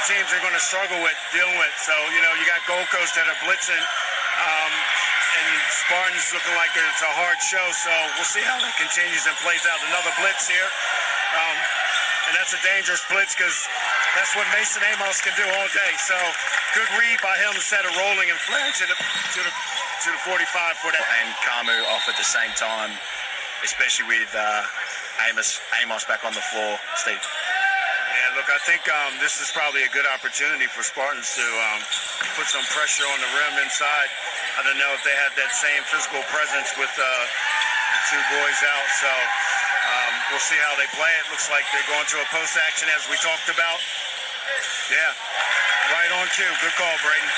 teams are going to struggle with dealing with. So, you know, you got Gold Coast that are blitzing, and Spartans looking like it's a hard show. So we'll see how that continues and plays out. Another blitz here. And that's a dangerous blitz because that's what Mason Amos can do all day. So good read by him instead of rolling and flaring to the 45 for that. And Kamu off at the same time, especially with Amos back on the floor, Steve. Yeah, look, I think this is probably a good opportunity for Spartans to put some pressure on the rim inside. I don't know if they have that same physical presence with the two boys out. So we'll see how they play it. Looks like they're going to a post action as we talked about. Yeah, right on cue. Good call, Braden.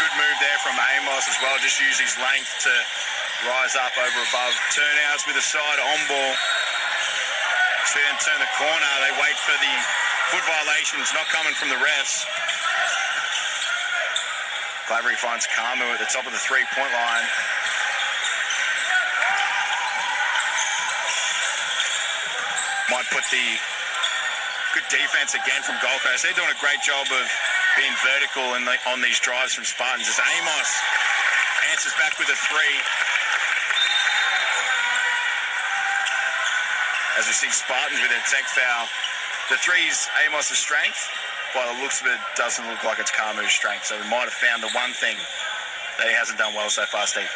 Good move there from Amos as well. Just use his length to rise up over above. Turnouts with a side on ball. So then turn the corner. They wait for the foot violations not coming from the refs. Claveri finds Kamu at the top of the three-point line. Might put the good defense again from Gold Coast. They're doing a great job of being vertical on these drives from Spartans. As Amos answers back with a three. As we see Spartans with a tech foul. The three's Amos' strength. By the looks of it, doesn't look like it's Kamu's strength. So we might have found the one thing that he hasn't done well so far, Steve.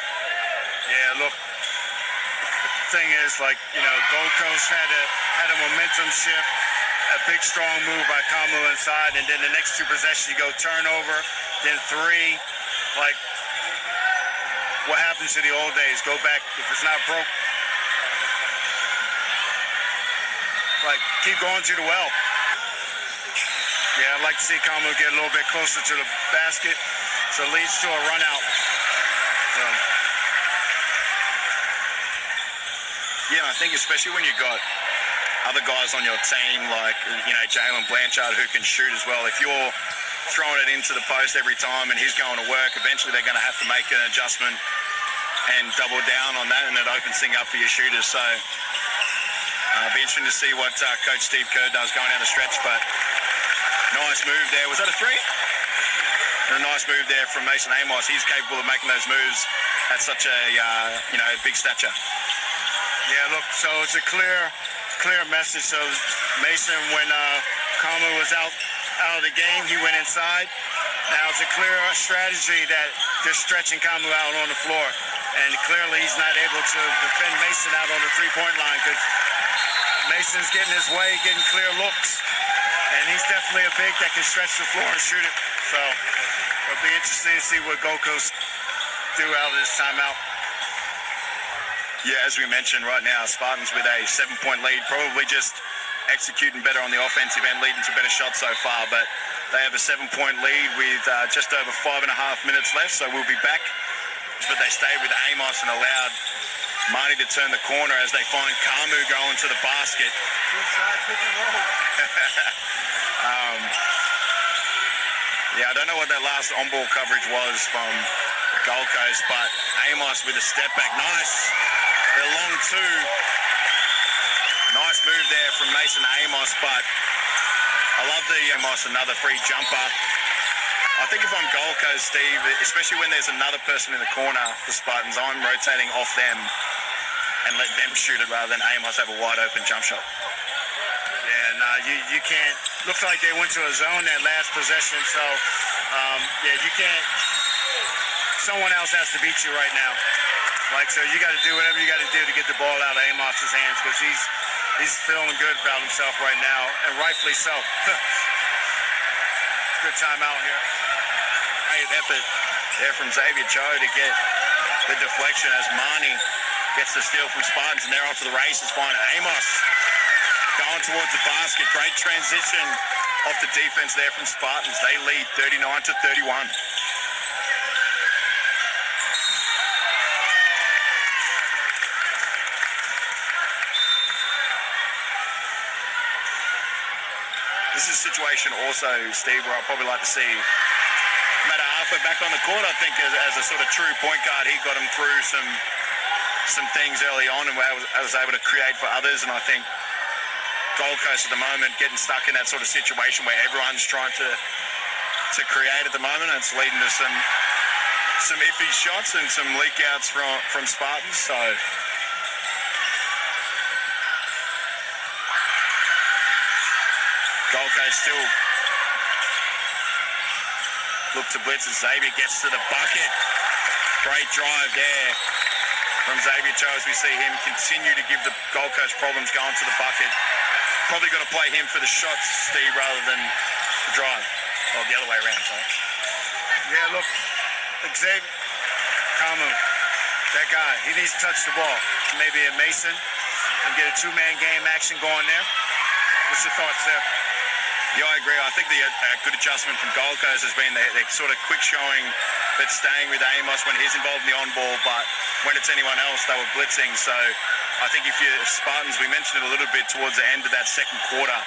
Yeah, look, the thing is, like, you know, Gold Coast had a momentum shift, a big, strong move by Kamu inside, and then the next two possessions, you go turnover, then three. Like, what happens to the old days? Go back, if it's not broke, like, keep going to the well. Yeah, I'd like to see Kamu get a little bit closer to the basket, so it leads to a run out. So. Yeah, I think especially when you've got other guys on your team like, you know, Jalen Blanchard who can shoot as well. If you're throwing it into the post every time and he's going to work, eventually they're going to have to make an adjustment and double down on that, and it opens things up for your shooters. So it'll be interesting to see what Coach Steve Kerr does going down the stretch, but nice move there. Was that a three? And a nice move there from Mason Amos. He's capable of making those moves at such a, you know, big stature. Yeah, look, so it's a clear message. So Mason, when Kamu was out of the game, he went inside. Now it's a clear strategy that they're stretching Kamu out on the floor. And clearly he's not able to defend Mason out on the three-point line because Mason's getting his way, getting clear looks. And he's definitely a big that can stretch the floor and shoot it. So it'll be interesting to see what Gold Coast do out of this timeout. Yeah, as we mentioned right now, Spartans with a 7-point lead, probably just executing better on the offensive end, leading to better shots so far. But they have a 7-point lead with just over 5.5 minutes left, so we'll be back. But they stay with Amos and allowed Marty to turn the corner as they find Kamu going to the basket. Yeah, I don't know what that last on-ball coverage was from Gold Coast, but Amos with a step back. Nice. They're long two. Nice move there from Mason Amos, but I love the Amos, another free jumper. I think if I'm Gold Coast, Steve, especially when there's another person in the corner for Spartans, I'm rotating off them and let them shoot it rather than Amos have a wide open jump shot. Yeah, nah, you can't. Looks like they went to a zone that last possession, so yeah, you can't. Someone else has to beat you right now. Like, so you got to do whatever you got to do to get the ball out of Amos's hands because he's feeling good about himself right now, and rightfully so. Good timeout here. Great effort there from Xavier Cho to get the deflection as Marnie gets the steal from Spartans, and they're off to the races. Find Amos going towards the basket. Great transition off the defense there from Spartans. They lead 39-31. This is a situation also, Steve, where I'd probably like to see Matt Arthur back on the court. I think as a sort of true point guard, he got him through some things early on and I was able to create for others. And I think Gold Coast at the moment getting stuck in that sort of situation where everyone's trying to create at the moment, and it's leading to some iffy shots and some leak outs from Spartans. So Gold Coast still look to blitz as Xavier gets to the bucket. Great drive there from Xavier Cho as we see him continue to give the Gold Coast problems going to the bucket. Probably got to play him for the shots, Steve, rather than the drive. Or the other way around, sorry. Yeah, look, Xavier Kamu, that guy, he needs to touch the ball. Maybe a Mason and get a two-man game action going there. What's your thoughts there? Yeah, I agree. I think the good adjustment from Gold Coast has been their sort of quick showing that staying with Amos when he's involved in the on-ball, but when it's anyone else, they were blitzing. So I think if Spartans, we mentioned it a little bit towards the end of that second quarter,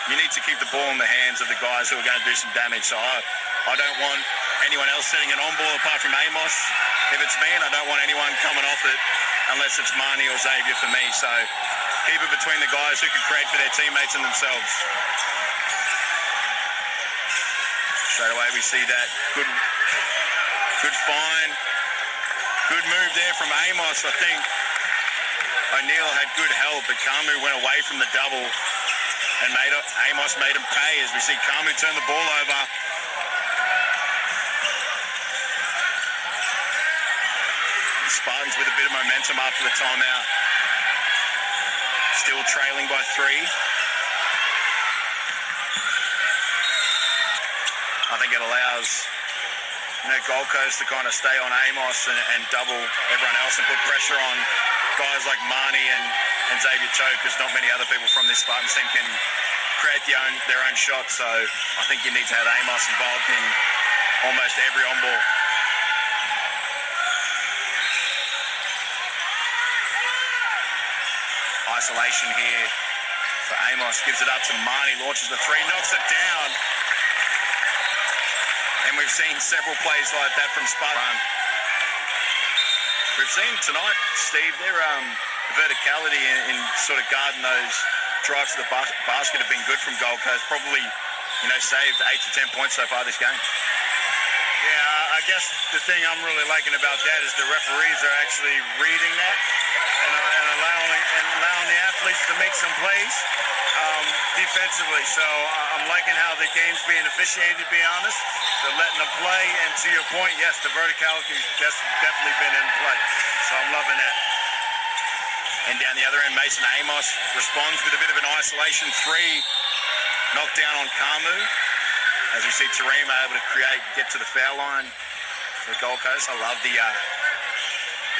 you need to keep the ball in the hands of the guys who are going to do some damage. So I don't want anyone else setting an on-ball apart from Amos. If it's me, and I don't want anyone coming off it unless it's Marnie or Xavier for me. So keep it between the guys who can create for their teammates and themselves. Straight away we see that good find, good move there from Amos. I think O'Neill had good help, but Kamu went away from the double and Amos made him pay as we see Kamu turn the ball over. The Spartans with a bit of momentum after the timeout. Still trailing by 3. I think it allows Gold Coast to kind of stay on Amos and double everyone else and put pressure on guys like Marnie and Xavier Cho, because not many other people from this Spartans team can create their own shots. So I think you need to have Amos involved in almost every on-ball. Isolation here for Amos, gives it up to Marnie, launches the 3, knocks it down. And we've seen several plays like that from Spartan. We've seen tonight, Steve, their verticality in sort of guarding those drives to the basket have been good from Gold Coast. Probably, saved 8 to 10 points so far this game. Yeah, I guess the thing I'm really liking about that is the referees are actually reading that and allowing the athletes to make some plays defensively. So I'm liking how the game's being officiated, to be honest. They're letting them play, and to your point, yes, the verticality has definitely been in play. So I'm loving that. And down the other end, Mason Amos responds with a bit of an isolation 3, knocked down on Kamu. As we see Tarima able to get to the foul line for Gold Coast. I love the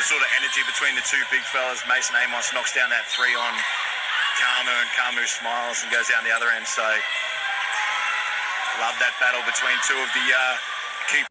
sort of energy between the two big fellas. Mason Amos knocks down that 3 on Kamu, and Kamu smiles and goes down the other end. So love that battle between two of the key.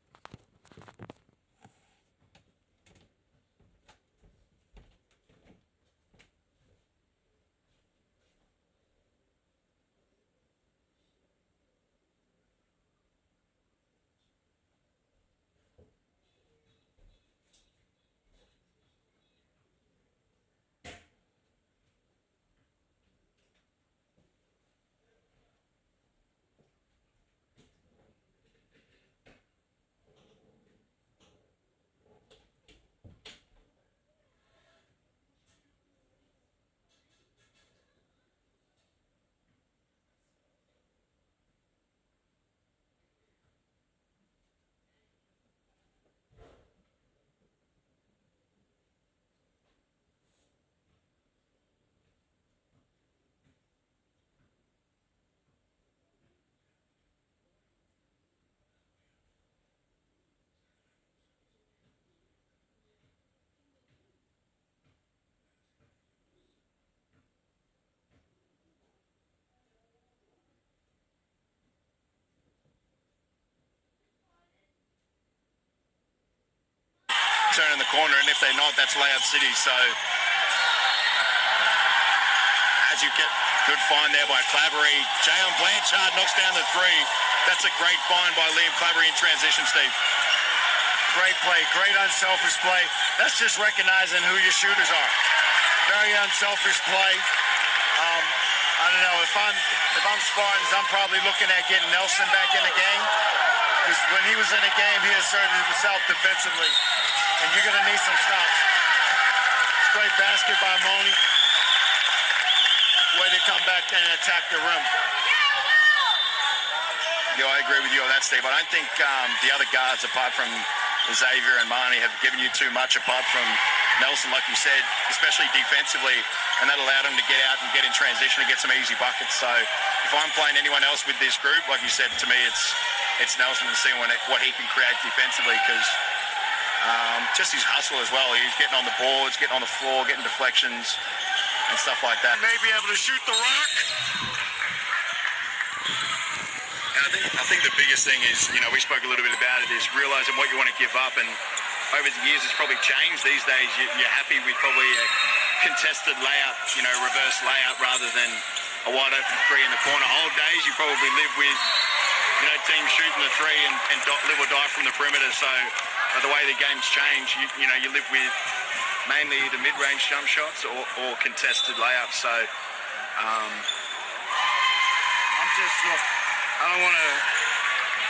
Turn in the corner, and if they're not, that's layup city. So as you get good find there by Clavery, Jalen Blanchard knocks down the 3. That's a great find by Liam Clavery in transition, Steve. Great play, great unselfish play. That's just recognizing who your shooters are. Very unselfish play. I don't know, if I'm Spartans, I'm probably looking at getting Nelson back in the game. Because when he was in the game, he asserted himself defensively. And you're going to need some stops. It's great basket by Money. Way to come back and attack the rim. Yeah, I agree with you on that, Steve. I don't think the other guards, apart from Xavier and Marnie, have given you too much, apart from Nelson, like you said, especially defensively, and that allowed him to get out and get in transition and get some easy buckets. So if I'm playing anyone else with this group, like you said, to me, it's Nelson and seeing what he can create defensively, because just his hustle as well. He's getting on the boards, getting on the floor, getting deflections and stuff like that. May be able to shoot the rock. I think the biggest thing is, we spoke a little bit about it, is realising what you want to give up. And over the years, it's probably changed. These days, you're happy with probably a contested layup, reverse layup, rather than a wide open three in the corner. Old days, you probably live with, teams shooting the three and live or die from the perimeter. So the way the game's changed, you live with mainly the mid-range jump shots or contested layups. So I don't want to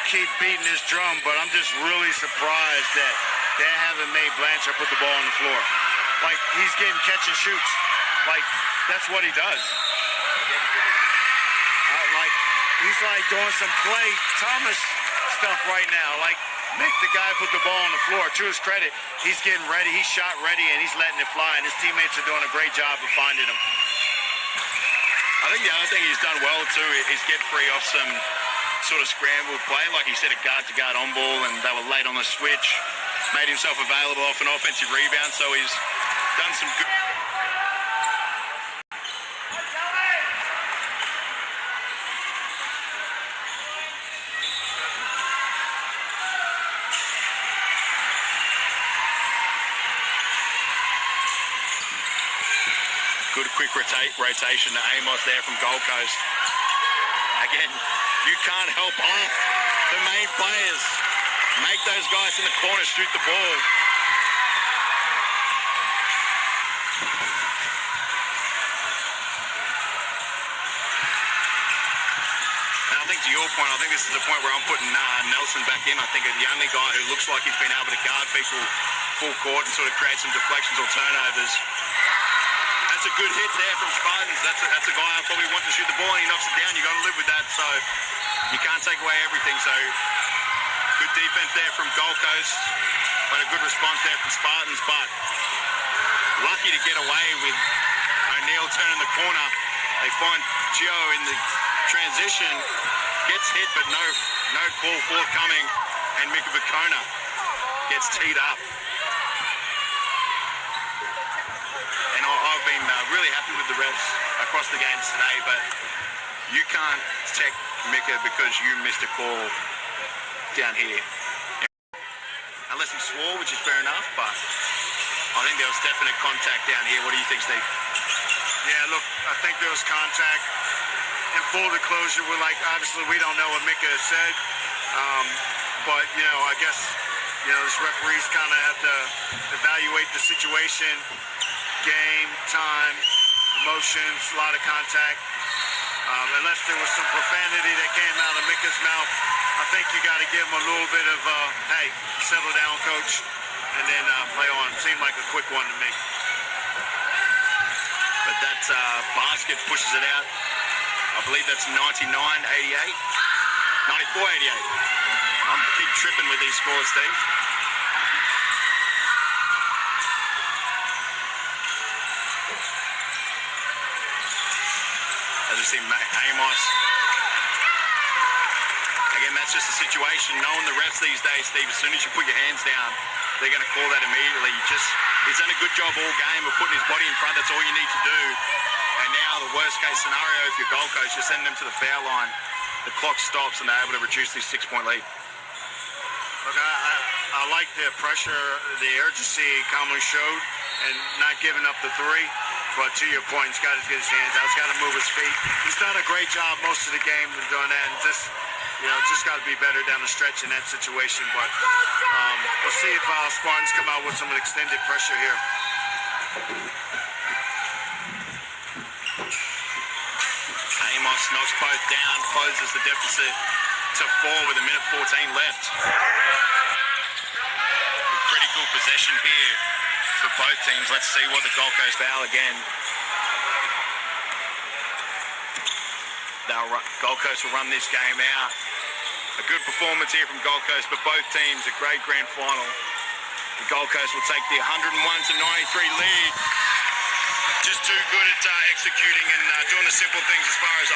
keep beating this drum, but I'm just really surprised that they haven't made Blanchard put the ball on the floor. Like, he's getting catch and shoots. Like, that's what he does. He's like doing some Clay Thomas stuff right now. Like, make the guy put the ball on the floor. To his credit, he's getting ready. He's shot ready, and he's letting it fly. And his teammates are doing a great job of finding him. I think the other thing he's done well too is get free off some sort of scrambled play. Like he said, a guard-to-guard on ball, and they were late on the switch. Made himself available off an offensive rebound, so he's done some good. Good quick rotation to Amos there from Gold Coast. Again, you can't help off the main players. Make those guys in the corner shoot the ball. And I think to your point, I think this is the point where I'm putting Nelson back in. I think the only guy who looks like he's been able to guard people full court and sort of create some deflections or turnovers. That's a good hit there from Spartans. That's a guy I probably want to shoot the ball, and he knocks it down. You've got to live with that, so you can't take away everything. So good defense there from Gold Coast, but a good response there from Spartans. But lucky to get away with O'Neal turning the corner. They find Gio in the transition, gets hit, but no call forthcoming, and Mika Vicona gets teed up. I've been really happy with the refs across the games today, but you can't check Mika because you missed a call down here. Unless he swore, which is fair enough, but I think there was definite contact down here. What do you think, Steve? Yeah, look, I think there was contact. In full disclosure, obviously we don't know what Mika has said, but, I guess, these referees kind of have to evaluate the situation. Game, time, emotions, a lot of contact. Unless there was some profanity that came out of Mika's mouth, I think you got to give him a little bit of, hey, settle down, coach, and then play on. Seemed like a quick one to me. But that basket pushes it out. I believe that's 99-88. 94-88. I'm keep tripping with these scores, Steve. As you see, Amos. Again, that's just a situation. Knowing the refs these days, Steve, as soon as you put your hands down, they're going to call that immediately. He's done a good job all game of putting his body in front. That's all you need to do. And now the worst case scenario, if you're Gold Coast, you send them to the foul line. The clock stops and they're able to reduce this 6-point lead. Look, I like the pressure, the urgency Conley showed, and not giving up the three. But to your point, he's got to get his hands out. He's got to move his feet. He's done a great job most of the game in doing that, and just got to be better down the stretch in that situation. But we'll see if Spartans come out with some extended pressure here. knocks both down, closes the deficit to 4 with 1:14 left. Critical possession here for both teams. Let's see what the Gold Coast foul again. Gold Coast will run this game out. A good performance here from Gold Coast, but both teams a great grand final. The Gold Coast will take the 101-93 lead. Just too good at executing and doing the simple things as far as